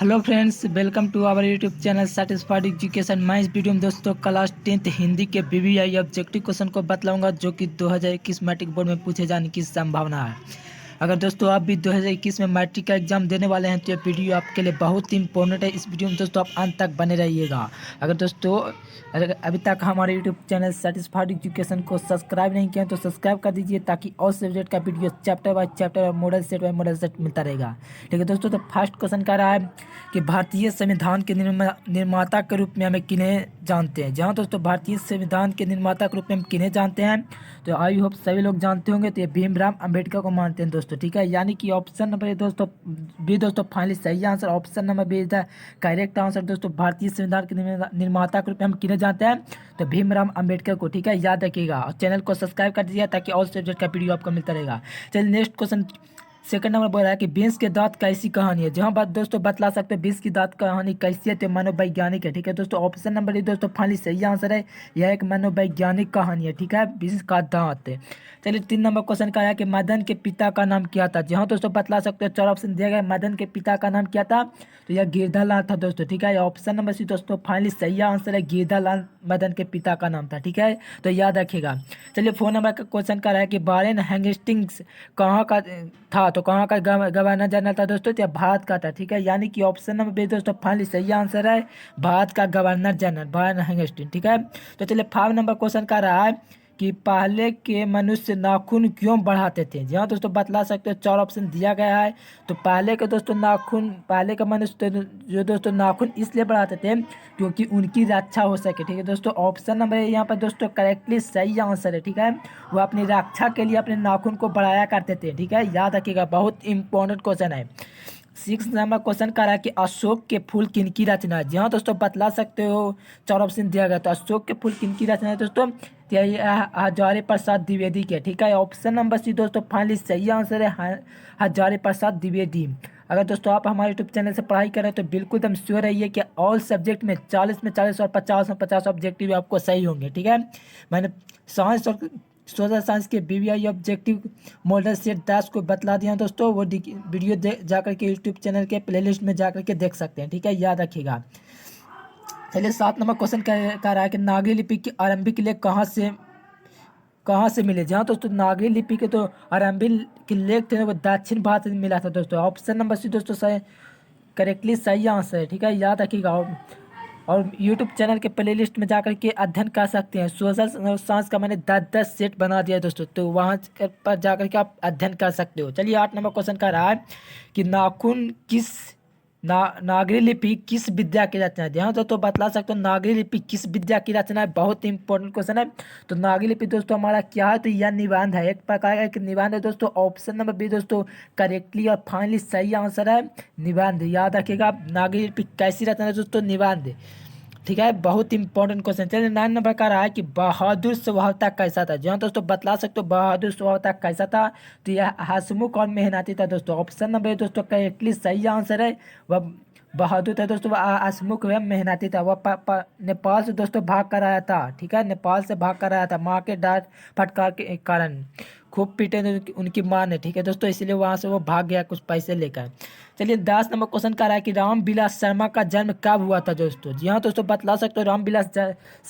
Hello friends, welcome to our YouTube channel satisfied education. मैं इस video में दोस्तों क्लास 10th हिंदी के बीबीआई ऑब्जेक्टिव क्वेश्चन को बतलाऊंगा जो कि 2021 मैट्रिक बोर्ड में पूछे जाने की संभावना है। अगर दोस्तों आप भी 2021 में मैट्रिक का एग्जाम देने वाले हैं तो ये वीडियो आपके लिए बहुत ही इंपॉर्टेंट है। इस वीडियो में दोस्तों आप अंत तक बने रहिएगा। अगर दोस्तों अभी तक हमारे यूट्यूब चैनल सेटिस्फाइड एजुकेशन को सब्सक्राइब नहीं किया तो सब्सक्राइब कर दीजिए ताकि और सब्जेक्ट का वीडियो चैप्टर बाय चैप्टर और model set by model set मिलता रहेगा। ठीक है दोस्तों, तो फर्स्ट क्वेश्चन कह रहा है कि भारतीय संविधान के निर्माता के रूप में हमें किन्हें जानते हैं। जहाँ दोस्तों भारतीय संविधान के निर्माता के रूप में हम किन्हें जानते हैं, तो आई होप सभी लोग जानते होंगे। तो ये भीमराव अंबेडकर को मानते हैं दोस्तों। ठीक है, यानी कि ऑप्शन नंबर ए दोस्तों बी दोस्तों फाइनली सही answer. Option number B is the correct answer दोस्तों। भारतीय संविधान के निर्माता के रूप में हम किन्हें जानते हैं, तो भीमराव अंबेडकर को। ठीक है, याद रखिएगा और चैनल को सब्सक्राइब कर दीजिए ताकि और सब्जेक्ट का वीडियो आपको मिलता रहेगा। चलिए नेक्स्ट क्वेश्चन सेकंड नंबर बोल रहा है कि बींस के दांत कैसी कहानी है। जहाँ बात दोस्तों बतला सकते हैं बींस की दांत कहानी कैसी है, तो मनोवैज्ञानिक है। ठीक है दोस्तों, ऑप्शन नंबर ए दोस्तों फाइनली सही आंसर है। यह एक मनोवैज्ञानिक कहानी है। ठीक है, बींस का दांत। चलिए 3 नंबर क्वेश्चन का है कि मदन के पिता का नाम क्या था। जहाँ दोस्तों बतला सकते हो 4 ऑप्शन दिया गया। मदन के पिता का नाम क्या था, तो यह गिरधालाल था दोस्तों। ठीक है, ऑप्शन नंबर सी दोस्तों फाइनली सही आंसर है। गिरधालाल मदन के पिता का नाम था। ठीक है, तो याद रखिएगा। चलिए 4 नंबर का क्वेश्चन का है कि वारेन हेस्टिंग्स कहाँ का था, तो कहाँ का गवर्नर जनरल था दोस्तों, तो भारत का था। ठीक है, यानी कि ऑप्शन नंबर बी दोस्तों फाइनली सही आंसर है। भारत का गवर्नर जनरल वारेन हेस्टिंग। ठीक है, तो चलिए 5 नंबर क्वेश्चन का रहा है कि पहले के मनुष्य नाखून क्यों बढ़ाते थे। जी हाँ दोस्तों बतला सकते हो 4 ऑप्शन दिया गया है। तो पहले के दोस्तों नाखून, पहले का मनुष्य जो दोस्तों नाखून इसलिए बढ़ाते थे क्योंकि उनकी रक्षा हो सके। ठीक है दोस्तों, ऑप्शन नंबर यहाँ पर दोस्तों करेक्टली सही आंसर है। ठीक है, वो अपनी रक्षा के लिए अपने नाखून को बढ़ाया करते थे। ठीक है, याद रखिएगा, बहुत इंपॉर्टेंट क्वेश्चन है। 6 नंबर क्वेश्चन कर रहा है कि अशोक के फूल किनकी रचना है। जी हाँ दोस्तों बतला सकते हो 4 ऑप्शन दिया गया। तो अशोक के फूल किनकी रचना है दोस्तों, तो यह हजारी प्रसाद द्विवेदी के। ठीक है, ऑप्शन नंबर सी दोस्तों फाइनली सही आंसर है। हजारी प्रसाद द्विवेदी। अगर दोस्तों आप हमारे यूट्यूब चैनल से पढ़ाई करें तो बिल्कुल एकदम श्योर रहिए कि ऑल सब्जेक्ट में 40 में 40 और 50 में 50 ऑब्जेक्टिव आपको सही होंगे। ठीक है, मैंने साइंस और सोशल साइंस के बीबीआई ऑब्जेक्टिव मॉडल सेट 10 को बतला दिया दोस्तों। वो वीडियो जाकर के यूट्यूब चैनल के प्लेलिस्ट में जाकर के देख सकते हैं। ठीक है, याद रखिएगा। चलिए 7 नंबर क्वेश्चन कह रहा है कि नागरी लिपि की आरंभिक लेख कहाँ से मिले। जहाँ दोस्तों नागरी लिपि के तो आरंभिक के लेख थे वो दक्षिण भारत में मिला था दोस्तों। ऑप्शन नंबर सी दोस्तों सही करेक्टली सही आंसर है। ठीक है, याद रखिएगा। और यूट्यूब चैनल के प्लेलिस्ट में जाकर के अध्ययन कर सकते हैं। सोशल साइंस का मैंने 10 सेट बना दिया है दोस्तों, तो वहाँ पर जाकर के आप अध्ययन कर सकते हो। चलिए 8 नंबर क्वेश्चन का रहा है कि नाखून किस नागरी लिपि किस विद्या की रचना है। ध्यान तो बतला सकते हो नागरी लिपि किस विद्या की रचना है, बहुत इंपॉर्टेंट क्वेश्चन है। तो नागरी लिपि दोस्तों हमारा क्या है, तो यह निबंध है, एक प्रकार का एक निबंध है दोस्तों। ऑप्शन नंबर बी दोस्तों करेक्टली और फाइनली सही आंसर है निबंध। याद रखिएगा, नागरी लिपि कैसी रचना है दोस्तों, निबंध। ठीक है, बहुत इंपॉर्टेंट क्वेश्चन। चलिए 9 नंबर का रहा है कि बहादुर स्वभावता कैसा था। जहाँ दोस्तों बतला सकते हो बहादुर स्वभावता कैसा था, तो यह हंसमुख और मेहनती था दोस्तों। ऑप्शन नंबर दोस्तों करेक्टली सही आंसर है। वह बहादुर था दोस्तों, वह हंसमुख व मेहनती था। वह नेपाल से दोस्तों भाग कर आया था। ठीक है, नेपाल से भाग कर आया था माँ के डांट फटकार के कारण। खूब पीटे उनकी माँ ने। ठीक है दोस्तों, इसलिए वहाँ से वो भाग गया कुछ पैसे लेकर। चलिए 10 नंबर क्वेश्चन का रहा है कि रामविलास शर्मा का जन्म कब हुआ था दोस्तों। जी हाँ दोस्तों बतला सकते हो रामविलास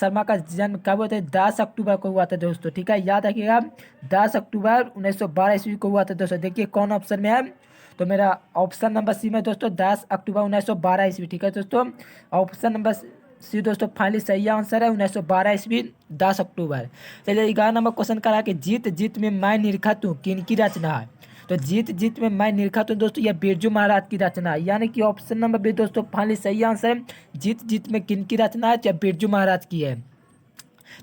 शर्मा का जन्म कब हुआ था, 10 अक्टूबर को हुआ था दोस्तों। ठीक है, याद रखिएगा 10 अक्टूबर 1912 ईस्वी को हुआ था दोस्तों। देखिए कौन ऑप्शन में है, तो मेरा ऑप्शन नंबर सी में दोस्तों 10 अक्टूबर 1912 ईस्वी। ठीक है दोस्तों, ऑप्शन नंबर सी दोस्तों फाइनली सही आंसर है 1912 ईस्वी 10 अक्टूबर। चलिए 11 नंबर क्वेश्चन का है कि जीत जीत में मैं निरखत हूँ किनकी रचना है। तो जीत जीत में मैं निरखत हूँ दोस्तों, यह बिरजू महाराज की रचना है। यानी कि ऑप्शन नंबर बी दोस्तों फाइनली सही आंसर है। जीत जीत में किनकी रचना है, तो बिरजू महाराज की है।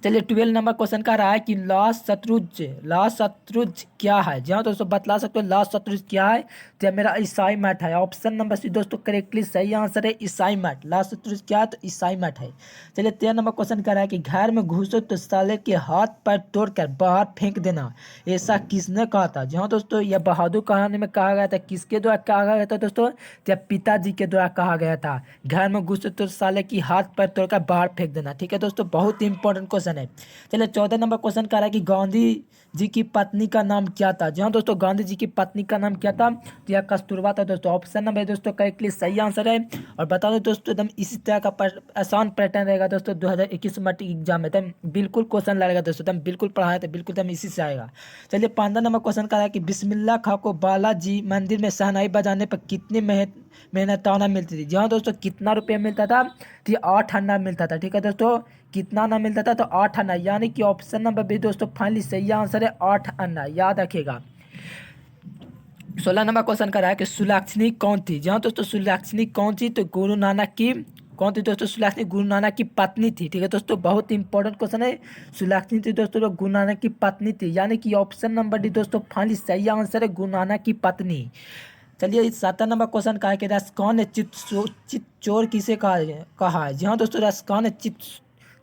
चलिए 12 नंबर क्वेश्चन का रहा है कि लॉस शत्रुज क्या है। जी हाँ दोस्तों बतला सकते हो लॉस शत्रुज क्या है, तो यह मेरा ईसाई मैट है। ऑप्शन नंबर सी दोस्तों करेक्टली सही आंसर है ईसाई मैट। लॉस शत्रुज क्या है, तो ईसाई मैट है। चलिए 13 नंबर क्वेश्चन का रहा है कि घर में घुसो तो साले के हाथ पैर तोड़कर बाहर फेंक देना, ऐसा किसने कहा था। जी हाँ दोस्तों, यह बहादुर कहानी में कहा गया था। किसके द्वारा कहा गया था दोस्तों, तो यह पिताजी के द्वारा कहा गया था। घर में घुसो तो साले की हाथ पैर तोड़कर बाहर फेंक देना। ठीक है दोस्तों, बहुत इंपॉर्टेंट क्वेश्चन है। चलिए 14 नंबर क्वेश्चन कह रहा है कि गांधी जी की पत्नी का नाम क्या था। जी हाँ दोस्तों, गांधी जी की पत्नी का नाम क्या था, तो यह कस्तूरबा था दोस्तों। ऑप्शन नंबर दोस्तों करेक्टली सही आंसर है। और बता दो दोस्तों, एकदम इसी तरह का आसान पैटर्न रहेगा दोस्तों 2021 मैट्रिक एग्जाम में, एकदम बिल्कुल क्वेश्चन लगेगा दोस्तों, एकदम बिल्कुल पढ़ाया था, बिल्कुल एकदम इसी से आएगा। चलिए 15 नंबर क्वेश्चन कह रहा है कि बिस्मिल्लाह खां को बालाजी मंदिर में शहनाई बजाने पर कितनी मेहनताना मिलती थी। जी हाँ दोस्तों, कितना रुपया मिलता था, तो 8 अन्ना मिलता था। ठीक है दोस्तों, कितना अन्ना मिलता था, तो 8 अन्ना, यानी कि ऑप्शन नंबर बी दोस्तों फाइनली सही आंसर है 8 अन्ना, याद रखिएगा। 16 नंबर क्वेश्चन कर रहा है कि सुलक्षणी कौन थी। जहाँ दोस्तों सुलक्षणी कौन थी, तो गुरु नानक की कौन थी दोस्तों, सुलक्षणी गुरु नानक की पत्नी थी। ठीक है दोस्तों, बहुत इंपॉर्टेंट क्वेश्चन है। सुलक्षणी थी दोस्तों तो गुरु नानक की पत्नी थी, यानी कि ऑप्शन नंबर डी दोस्तों फाइनली सही आंसर है गुरु नानक की पत्नी। चलिए 17 नंबर क्वेश्चन कहा है कि रसकौन ने चित चोर किसे कहा है। जी हाँ दोस्तों, रसकौन ने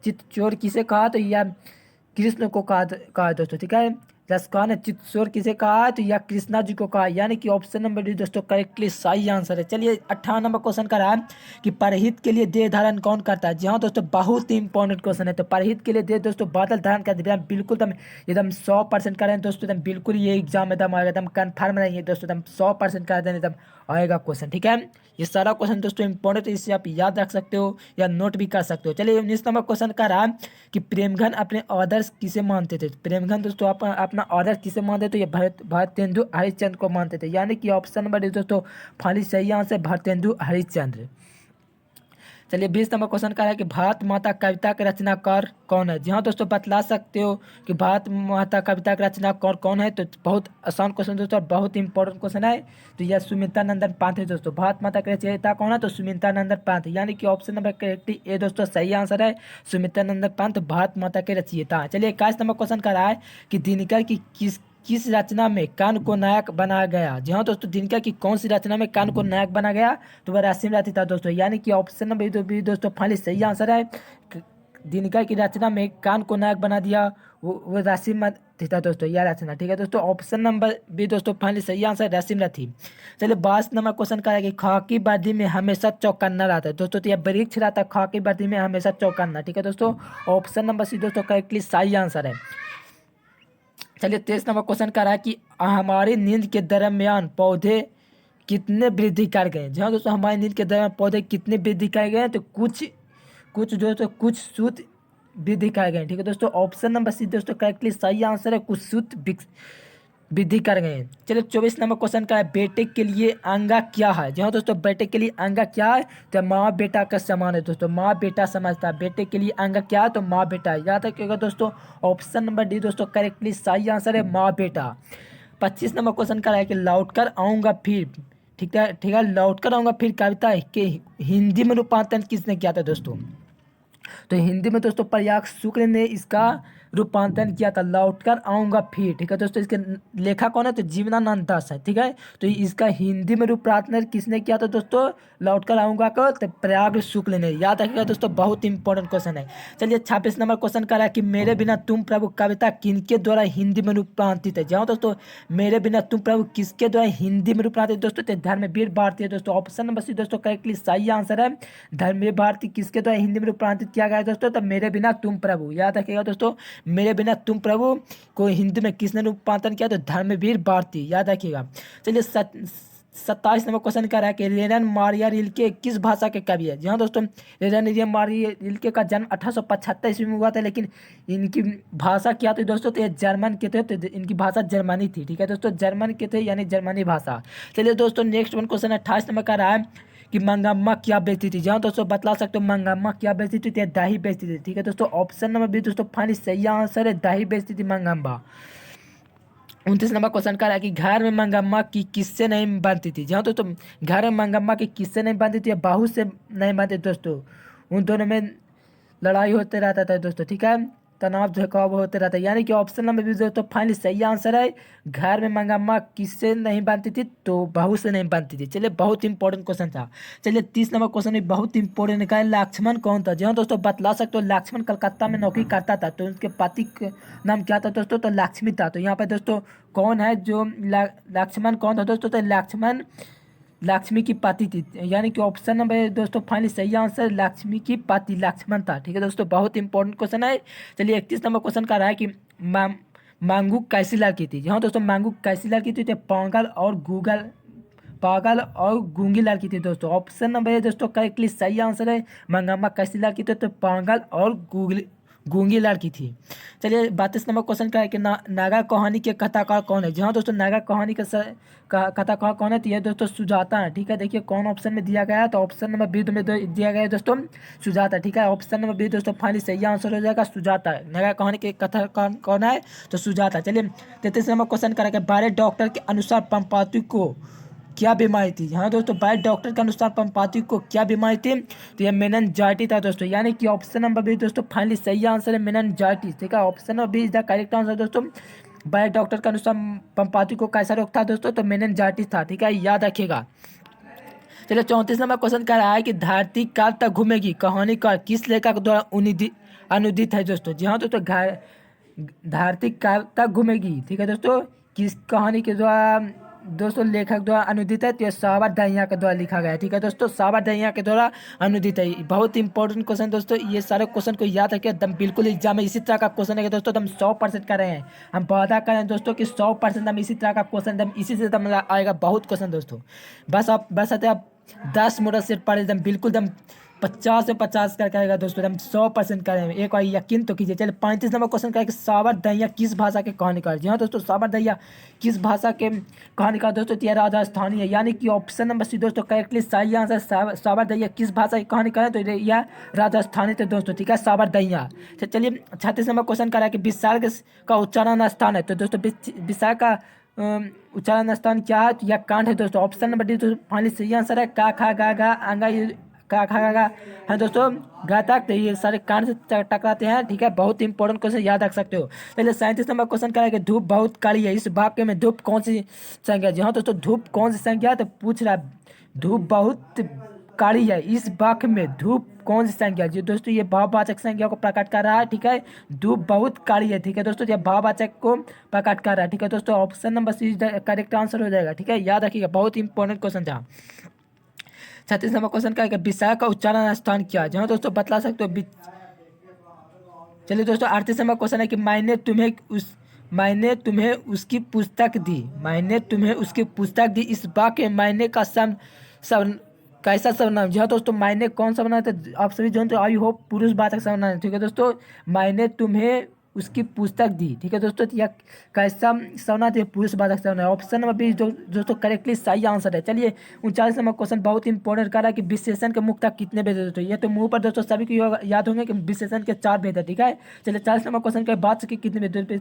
चित चोर किसे कहा, तो यह कृष्ण को कहा है दोस्तों। ठीक है, रसकौन ने चित चोर किसे कहा है, तो यह कृष्णा जी को कहा है, यानी कि ऑप्शन नंबर डी दोस्तों करेक्टली सही आंसर है। चलिए 18 नंबर क्वेश्चन का रहा है कि परहित के लिए देह धारण कौन करता है। जी हाँ दोस्तों, बहुत ही इंपॉर्टेंट क्वेश्चन है। तो परहित के लिए देह दोस्तों बादल धारण करते हैं, बिल्कुल एकदम 100% करें दोस्तों, एकदम बिल्कुल ये एग्जाम एकदम आएगा, एकदम कन्फर्म नहीं है दोस्तों, एकदम 100% कर दें एकदम आएगा क्वेश्चन। ठीक है, ये सारा क्वेश्चन दोस्तों इंपॉर्टेंट है, इससे आप याद रख सकते हो या नोट भी कर सकते हो। चलिए 19 नंबर क्वेश्चन का रहा कि प्रेमघन अपने आदर्श किसे मानते थे। प्रेमघन दोस्तों अपना आदर्श किसे मानते थे, तो ये भारतेंदु हरिश्चंद्र को मानते थे, यानी कि ऑप्शन नंबर दोस्तों फाइनली सही आंसर भारतेंदु हरिश्चंद्र। चलिए 20 नंबर क्वेश्चन का है कि भारत माता कविता के रचनाकार कौन है। जी हाँ दोस्तों, बतला सकते हो कि भारत माता कविता के रचनाकार कौन है, तो बहुत आसान क्वेश्चन दोस्तों, बहुत इंपॉर्टेंट क्वेश्चन है। तो यह सुमित्रा नंदन पांत है दोस्तों। भारत माता के रचयिता कौन है, तो सुमित्रा नंदन पांत, यानी कि ऑप्शन नंबर करेक्टली ए दोस्तों सही आंसर है, सुमित्रा नंदन पांत भारत माता के रचयिता। चलिए 21 नंबर क्वेश्चन का रहा है कि दिनकर की किस रचना में कान को नायक बनाया गया। जी हाँ दोस्तों, दिनकर की कौन सी रचना में कान को नायक बना गया, तो वह राशिम रथी था दोस्तों, यानी कि ऑप्शन नंबर भी दोस्तों फाइनली सही आंसर है। दिनकर की रचना में कान को नायक बना दिया वो राशिम रथी था दोस्तों, यह रचना। ठीक है दोस्तों, ऑप्शन नंबर भी दोस्तों फाइनली सही आंसर राशिम रथी। चलिए 22 नंबर क्वेश्चन का है कि खाकी वर्दी में हमेशा चौकन्ना रहता है दोस्तों, तो यह वृक्ष रहता है खाकी वर्दी में हमेशा चौकन्ना। ठीक है दोस्तों, ऑप्शन नंबर सी दोस्तों करेक्टली सही आंसर है। चलिए 23 नंबर क्वेश्चन कर रहा है कि हमारी नींद के दरमियान पौधे कितने वृद्धि कर गए। जी हाँ दोस्तों, हमारी नींद के दरमियान पौधे कितने वृद्धि कर गए हैं, तो कुछ कुछ दोस्तों कुछ सूत वृद्धि कर गए। ठीक है दोस्तों, ऑप्शन नंबर सी दोस्तों करेक्टली सही आंसर है, कुछ सूत वृद्धि कर गए हैं। चलिए 24 नंबर क्वेश्चन का है बेटे के लिए अंगा क्या है। जी हाँ दोस्तों, बेटे के लिए अंगा क्या है, तो माँ बेटा का समान है दोस्तों, माँ बेटा समझता है। बेटे के लिए अंगा क्या है, तो माँ बेटा, याद रखिएगा दोस्तों, ऑप्शन नंबर डी दोस्तों करेक्टली सही आंसर है माँ बेटा। 25 नंबर क्वेश्चन का है कि लौट कर आऊँगा फिर। ठीक है, लौट कर आऊँगा फिर कविता के हिंदी में रूपांतरण किसने किया था दोस्तों, तो हिंदी में दोस्तों प्रयाग शुक्ल ने इसका रूपांतरण किया था, लौट कर आऊँगा फिर। ठीक है दोस्तों, इसके लेखक कौन है, तो जीवनानंद दास है। ठीक है, तो इसका हिंदी में रूपांतरण किसने किया था दोस्तों, लौट कर आऊँगा का, तो प्रयाग शुक्ल ने, याद रखिएगा दोस्तों, बहुत इंपॉर्टेंट क्वेश्चन है। चलिए 26 नंबर क्वेश्चन का है कि मेरे बिना तुम प्रभु कविता किनके द्वारा हिंदी में रूपांतरित है। जाओ दोस्तों, मेरे बिना तुम प्रभु किसके द्वारा हिंदी में रूपांतरित दोस्तों, तो धर्मवीर भारती है दोस्तों, ऑप्शन नंबर सी दोस्तों करेक्टली सही आंसर है, धर्मवीर भारती किसके द्वारा हिंदी में रूपांतरित किया गया है दोस्तों, तो मेरे बिना तुम प्रभु, याद रखिएगा दोस्तों, मेरे बिना तुम प्रभु को हिंदी में किसने रूपांतरण किया, तो धर्मवीर भारती, याद रखिएगा। चलिए 27 नंबर क्वेश्चन का रहा है कि रेरन मारिया रिल्के किस भाषा के कवि है। जी हाँ दोस्तों, रेरन मारिया रिल्के का जन्म 1875 ईस्वी में हुआ था, लेकिन इनकी भाषा क्या थी दोस्तों, तो ये जर्मन के थे, तो इनकी भाषा जर्मनी थी। ठीक है दोस्तों, जर्मन के थे, यानी जर्मनी भाषा। चलिए दोस्तों नेक्स्ट वन क्वेश्चन 28 नंबर का रहा है कि मंगम्मा क्या बेचती थी। जहाँ दोस्तों बतला सकते हो मंगम्मा क्या बेचती थी, तो दही बेचती थी। ठीक है दोस्तों, ऑप्शन नंबर बी दोस्तों फाइनली सही आंसर है, दही बेचती थी मंगम्मा। 29 नंबर क्वेश्चन का है कि घर में मंगम्मा की किससे नहीं बनती थी। जहाँ दोस्तों घर में मंगम्मा की किससे नहीं बनती थी, या बहू से नहीं बनती दोस्तों, उन दोनों में लड़ाई होते रहता था दोस्तों। ठीक है, तनाव झुकाव होते रहता है, यानी कि ऑप्शन नंबर भी दोस्तों फाइनली सही आंसर है, घर में मंगम्मा किससे नहीं बनती थी, तो बहू से नहीं बनती थी। चलिए बहुत इंपॉर्टेंट क्वेश्चन था। चलिए 30 नंबर क्वेश्चन भी बहुत इंपॉर्टेंट निकाल, लक्ष्मण कौन था। जहाँ दोस्तों बतला सकते हो, लक्ष्मण कलकत्ता में नौकरी करता था, तो उनके पति का नाम क्या था दोस्तों, तो लक्ष्मी था। तो यहाँ पे दोस्तों कौन है जो लक्ष्मण कौन था दोस्तों, तो लक्ष्मण लक्ष्मी की पाती थी, यानी कि ऑप्शन नंबर दोस्तों फाइनली सही आंसर लक्ष्मी की पाती, लक्ष्मण था। ठीक है दोस्तों, बहुत इंपॉर्टेंट क्वेश्चन है। चलिए 31 नंबर क्वेश्चन का रहा है कि मांगू कैसी लड़की थी। हाँ दोस्तों, मांगू कैसी लड़की थी तो पागल और गूंगी लड़की थी दोस्तों। ऑप्शन नंबर है दोस्तों करेक्टली सही आंसर है मंगम्मा कैसी लड़की थी तो पागल और गूंगी लड़की थी। चलिए 32 नंबर क्वेश्चन का है कि नागा कहानी के कथाकार कौन है। जी हाँ दोस्तों, नागा कहानी के कथाकार कौन है तो ये दोस्तों सुजाता है। ठीक है, देखिए कौन ऑप्शन में दिया गया है तो ऑप्शन नंबर बी में दिया गया है दोस्तों सुजाता। ठीक है, ऑप्शन नंबर बी दोस्तों फाइनली सही आंसर हो जाएगा सुजाता है। नागा कहानी के कथाकार कौन है तो सुजाता। चलिए 33 नंबर क्वेश्चन करेंगे, बारे डॉक्टर के अनुसार पंपातु को क्या बीमारी थी। हाँ दोस्तों, बाय डॉक्टर के अनुसार पंपाति को क्या बीमारी थी तो यह मेनिनजाइटिस था दोस्तों, यानी कि ऑप्शन नंबर बी दोस्तों फाइनली सही आंसर है मेनिनजाइटिस। ठीक है, option number B is the correct answer दोस्तों। बाय डॉक्टर के अनुसार पंपाति को कैसा रोग था दोस्तों तो मेनिनजाइटिस था। ठीक है, याद रखिएगा। चलिए 34 नंबर क्वेश्चन कह रहा है कि धरती कब तक घूमेगी कहानीकार किस लेखक के द्वारा अनुदित है दोस्तों। जी हाँ दोस्तों, धरती कब तक घूमेगी, ठीक है दोस्तों, किस कहानी के द्वारा दोस्तों लेखक द्वारा अनुदित है तो यह साबर दहिया के द्वारा लिखा गया है। ठीक है दोस्तों, साबर दहिया के द्वारा अनुदित है। बहुत इंपॉर्टेंट क्वेश्चन दोस्तों, ये सारे क्वेश्चन को याद रखिए एकदम बिल्कुल एग्जाम में इसी तरह का क्वेश्चन है दोस्तों। हम 100% कर रहे हैं, हम वादा कर रहे हैं दोस्तों कि 100% हम इसी तरह का क्वेश्चन एकदम इसी से आएगा बहुत क्वेश्चन दोस्तों। बस आते आप 10 मॉडल सेट पर एकदम बिल्कुल एकदम 50 से 50 करके आएगा दोस्तों, हम 100% करेंगे, एक बार यकीन तो कीजिए। चलिए 35 नंबर क्वेश्चन का है कि साबर दहिया किस भाषा के कहानीकार। जी हाँ दोस्तों, साबर दहिया किस भाषा के कहानीकार दोस्तों तो यह राजस्थानी है, यानी कि ऑप्शन नंबर सी दोस्तों करेक्टली सही आंसर साबर दहिया किस भाषा की कहानीकार है तो यह राजस्थानी थे दोस्तों। ठीक है, साबर दहिया। चलिए 36 नंबर क्वेश्चन का है कि विशाल का उच्चारण स्थान है तो दोस्तों विशाल का उच्चारण स्थान क्या है तो यह कांड है दोस्तों। ऑप्शन नंबर डी दोस्तों फाइनली सही आंसर है का खा गा आंगा का खा गा है दोस्तों गा तक, तो ये सारे कांड से टकराते हैं। ठीक है, बहुत इंपॉर्टेंट क्वेश्चन याद रख सकते हो। चलिए 37 नंबर क्वेश्चन क्या है कि धूप बहुत काली है इस वाक्य में धूप कौन सी संख्या। जी हाँ दोस्तों, धूप कौन सी संख्या है तो पूछ रहा है धूप बहुत काली है इस वाक्य में धूप कौन सी संख्या। जी दोस्तों, ये भाववाचक संख्या को प्रकट कर रहा है। ठीक है, धूप बहुत काली है। ठीक है दोस्तों, ये भाववाचक को प्रकट कर रहा है। ठीक है दोस्तों, option number C correct answer हो जाएगा। ठीक है, याद रखिएगा, बहुत इंपॉर्टेंट क्वेश्चन था। 36 नंबर क्वेश्चन का है विशाख का उच्चारण स्थान क्या है। जहाँ दोस्तों बतला सकते हो। चलिए दोस्तों 38 नंबर क्वेश्चन है कि मैंने तुम्हें उसकी पुस्तक दी, मैंने तुम्हें उसकी पुस्तक दी इस वाक्य मैंने का सब कैसा सर्वनाम। जी हाँ दोस्तों, मैंने कौन सा बनाया था आप सभी जानते हो, आई होप पुरुष वाचक सर्वनाम है। ठीक है दोस्तों, मैंने तुम्हें उसकी पुस्तक दी। ठीक है दोस्तों, यह कैसा सर्वनाम है पुरुष वाचक सर्वनाम। ऑप्शन नंबर बी दोस्तों करेक्टली सही आंसर है। चलिए 39 नंबर क्वेश्चन बहुत इंपॉर्टेंट कर रहा है कि विशेषण के मुक्ता कितने भेद है दोस्तों। ये तो मुंह पर दोस्तों सभी को याद होंगे कि विशेषण के 4 भेद है। ठीक है, चलिए 40 नंबर क्वेश्चन के बाद के कितने भेद,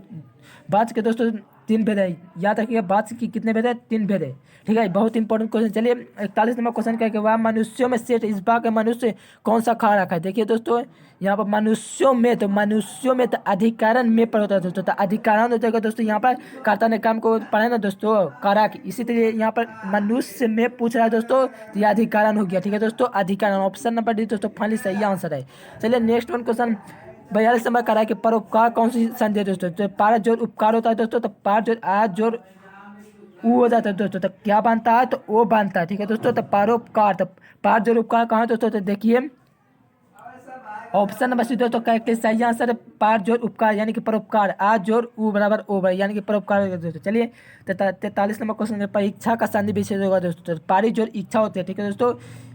बाद के दोस्तों 3 भेद है, याद रखिएगा बाद की कितने भेद है 3 भेद है। ठीक है, बहुत इंपॉर्टेंट क्वेश्चन। चलिए 41 नंबर क्वेश्चन क्या है कि वह मनुष्यों में सेठ इस बात के मनुष्य कौन सा खा रखा है। देखिए दोस्तों यहाँ पर मनुष्यों में तो अधिकारण में पर होता है दोस्तों, तो अधिकारण हो जाएगा दोस्तों। यहाँ पर कर्ता ने काम को पढ़े ना दोस्तों कारक, इसी तरह यहाँ पर मनुष्य में पूछ रहा है दोस्तों तो यह अधिकारण हो गया। ठीक है दोस्तों, अधिकारण ऑप्शन नंबर डी दोस्तों फाइनली सही आंसर है। चलिए नेक्स्ट वन क्वेश्चन 42 नंबर करा है कि परोपकार कौन सी संधि है दोस्तों। तो पार जोड़ उपकार होता है दोस्तों, तो पार जोड़ आज जोड़ ऊ हो जाता है दोस्तों, तो क्या बनता है तो ओ बनता है। ठीक है दोस्तों, तो पारोपकार, तो पार जोड़ उपकार कहाँ है दोस्तों तो देखिए ऑप्शन नंबर सी दोस्तों करेक्टली सही आंसर है पार जोड़ उपकार, यानी कि परोपकार आज जोड़ ऊ बराबर ओ बराबर यानी कि परोपकार दोस्तों। चलिए 43 नंबर क्वेश्चन परीक्षा का संधि विशेष होगा दोस्तों, पारी जोड़ इच्छा होती है। ठीक है दोस्तों,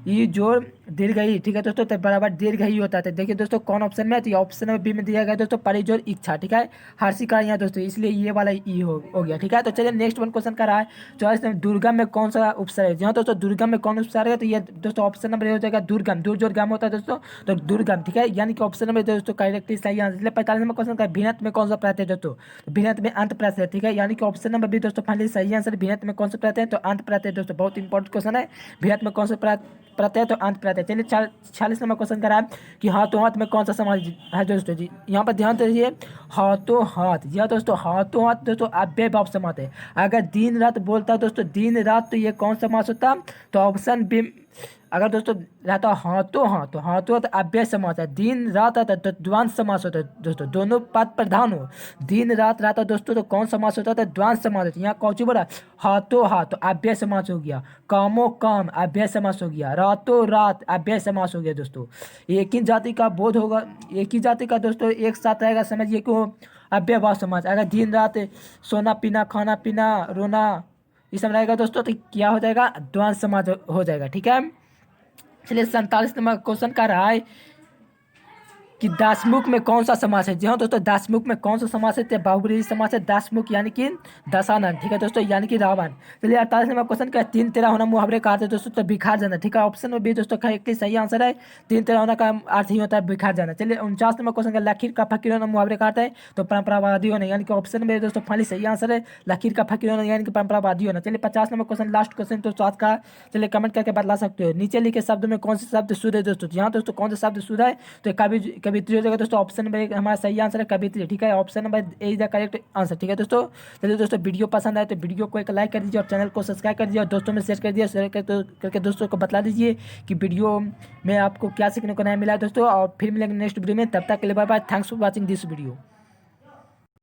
ई जोड़ दीर्घ ही। ठीक है दोस्तों, तो बराबर दीर्घ ही होता है। देखिए दोस्तों कौन ऑप्शन में है तो ऑप्शन नंबर बी में दिया गया दोस्तों पारी जोड़ इच्छा। ठीक है, हर्षी का यहाँ दोस्तों, इसलिए ये वाला ई हो गया। ठीक है, तो चलिए नेक्स्ट वन क्वेश्चन का रहा है 44 में दुर्गम में कौन सा उपसर्ग है। जहाँ दोस्तों दुर्गम में कौन उपसर्ग है तो ये दोस्तों ऑप्शन नंबर हो जाएगा दुर्गम, दूर जोड़ गम होता है दोस्तों तो दुर्गम। ठीक है, यानी कि ऑप्शन नंबर दोस्तों करेक्टली सही आंसर। इसलिए 45 नंबर क्वेश्चन का भिन्नत में कौन सा प्रत्यय दोस्तों, भिन्नत में अंत प्रत्यय। ठीक है, यानी कि ऑप्शन नंबर बी दोस्तों फाइनली सही आंसर। भिन्नत में कौन सा प्रत्यय तो अंत प्रत्यय दोस्तों, बहुत इंपॉर्टेंट क्वेश्चन है। भिन्नत में कौन सा प्रत्यय तो अंत प्रत्यय। चलिए 46 नंबर क्वेश्चन करा है कि हाथों हाथ में कौन सा समाज है दोस्तों। जी यहाँ पर ध्यान दीजिए हाथों हाथ, जी हाँ दोस्तों हाथों हाथ दोस्तों अव्यय भाव समास है। अगर दिन रात बोलता है दोस्तों दिन रात तो ये कौन सा समास होता तो ऑप्शन बी अगर दोस्तों रहता हाथों तो अव्यय समास है। दिन रात रहता है तो द्वंद्व समास होता है दोस्तों, दोनों पद प्रधान हो। दिन रात रहता है दोस्तों तो कौन समास होता है? तो द्वंद्व समास होता है। यहाँ कौन सी बोला? हाथों हाथ अव्यय समास हो गया, कामों काम अव्यय समास हो गया, रातों रात अव्यय समास हो गया दोस्तों। एक ही जाति का बोध होगा, एक ही जाति का दोस्तों एक साथ रहेगा, समझिए क्यों अव्ययभाव समास। अगर दिन रात सोना पीना खाना पीना रोना ये सब रहेगा दोस्तों तो क्या हो जाएगा? द्वंद्व समास हो जाएगा। ठीक है, चलिए 47 नंबर क्वेश्चन का रहा है कि दासमुख में कौन सा समास है? जी हाँ दोस्तों, दासमुख में कौन सा समास है? तो बहुब्रीहि समास है दासमुख, यानी कि दशानन। ठीक है दोस्तों, यानी कि रावण। चलिए 48 नंबर क्वेश्चन का 3 तेरा होना मुहावरे का अर्थ है दोस्तों तो बिखार जाना। ठीक है, ऑप्शन में भी दोस्तों का एक सही आंसर है। 3 तेरा होना का अर्थ ही होता है बिखार जाना। चलिए 49 नंबर क्वेश्चन का लकीर का फकीर होना मुहावरे का अर्थ है तो परंपरावादी होना, यानी कि ऑप्शन में दोस्तों फाइनली सही आंसर है लकीर का फकीर होना, यानी कि परंपरावादी होना। चलिए 50 नंबर क्वेश्चन लास्ट क्वेश्चन तो आज का, चलिए कमेंट करके बतला सकते हो नीचे लिखे शब्द में कौन से शब्द शुद्ध है दोस्तों। यहाँ दोस्तों कौन सा शब्द शुद्ध है? तो कवित्री हो जाएगा दोस्तों, ऑप्शन नंबर 1 हमारा सही आंसर है कवित्री। ठीक है, option number A is the correct answer. ठीक है दोस्तों, चलिए दोस्तों वीडियो पसंद आए तो वीडियो को एक लाइक कर दीजिए और चैनल को सब्सक्राइब कर दीजिए और दोस्तों में शेयर कर दिया, शेयर करके दोस्तों को बता दीजिए कि वीडियो में आपको क्या सीखने को नया मिला है दोस्तों। और फिर मिलेंगे नेक्स्ट वीडियो में, तब तक के लिए bye bye, thanks for watching this video.